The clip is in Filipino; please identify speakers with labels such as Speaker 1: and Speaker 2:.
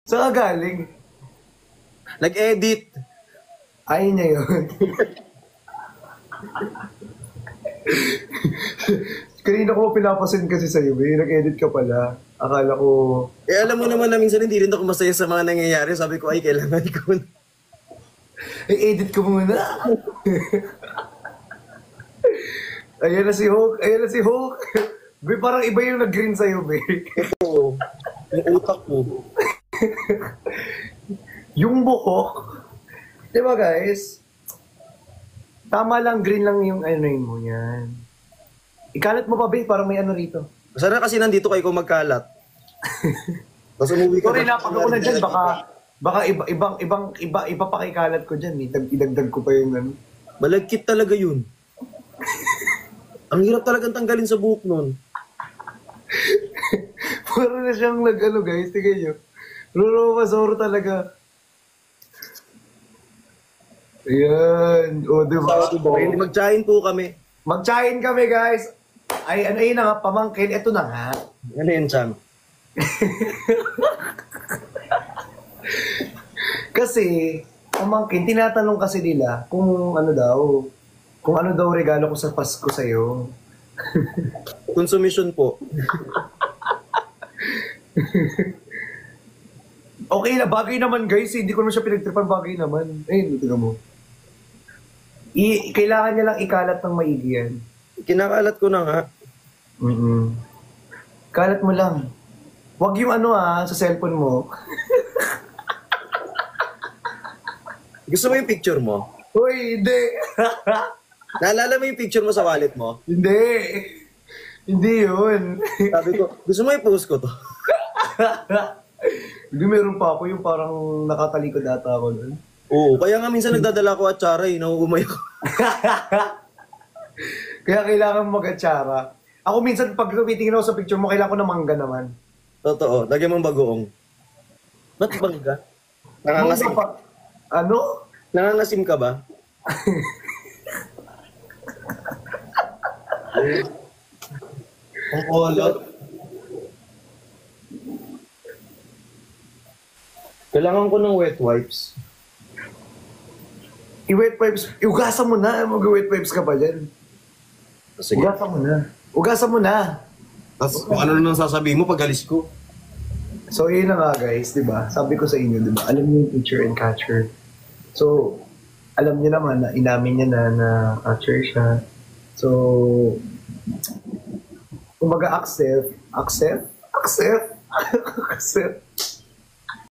Speaker 1: Saan ka galing?
Speaker 2: Nag-edit.
Speaker 1: Ay niya yun. Kanina ko pinapasin kasi sa'yo, eh. Nag-edit ka pala. Akala ko...
Speaker 2: Eh alam mo naman na minsan hindi rin ako masaya sa mga nangyayari. Sabi ko, ay kailangan ko na.
Speaker 1: edit ko muna. Ayan na si Hulk. Ayan na si Hulk. Be, parang iba yung nag-green sa'yo, be.
Speaker 2: Oo. Yung utak mo.
Speaker 1: Yung buhok. Diba guys? Tama lang, green lang yung ano yun mo yan. Ikalat mo pa, be, parang may ano rito.
Speaker 2: Sana kasi nandito kayo kung magkalat. Tapos umuwi ka.
Speaker 1: Sorry, napag ako na dyan, baka iba pa kaikalat ko dyan, eh. Idagdag ko pa yung ano.
Speaker 2: Malagkit talaga yun. Ang hirap talagang tanggalin sa buhok nun.
Speaker 1: Parang na siyang nag-ano guys, tigay nyo. Ruro Masoro talaga. Ayan. O, diba?
Speaker 2: Mag-tsahin po kami.
Speaker 1: Mag-tsahin kami guys. Ay, ano yun na nga, pamangkin. Ito na nga.
Speaker 2: Ano yun, Sam?
Speaker 1: Kasi, pamangkin, tinatanong kasi nila kung ano daw regalo ko sa Pasko sa'yo.
Speaker 2: Consumption po.
Speaker 1: Okay na, bagay naman guys. Hindi ko naman siya pinagtripan, bagay naman. Ayun, tingnan mo. Kailangan niya lang ikalat ng maigi yan.
Speaker 2: Kinakalat ko na nga.
Speaker 1: Kalat mo lang. Huwag yung ano sa cellphone mo.
Speaker 2: Gusto mo yung picture mo?
Speaker 1: Uy, hindi.
Speaker 2: Naalala mo yung picture mo sa wallet mo?
Speaker 1: Hindi. Hindi yun.
Speaker 2: Sabi ko, gusto mo i-post ko to?
Speaker 1: Hindi, meron pa ako yung parang nakatalikod ata ako nun.
Speaker 2: Oo, kaya nga minsan nagdadala ko atsara eh, nauumay ako.
Speaker 1: Kaya kailangan mag-atsara. Ako minsan pag tumitingin ako sa picture mo, kailangan ko na mangga naman.
Speaker 2: Totoo, lagyan mong bagoong. Ba't bangga? Nangangasim.
Speaker 1: Ano?
Speaker 2: Nangangasim ka ba? Ang ulat. Kailangan ko ng wet wipes.
Speaker 1: I-wet wipes. Ugasan mo na. Mag-wet wipes ka pa dyan.
Speaker 2: Sige.
Speaker 1: Ugasan mo na. Ugasan mo na.
Speaker 2: Tapos kung ano nang sasabihin mo pag alis ko.
Speaker 1: So, yun na nga guys, di ba? Sabi ko sa inyo, di ba? Alam niyo yung teacher and catcher. So, alam niyo naman na inamin niya na catcher siya. So, kumbaga accept.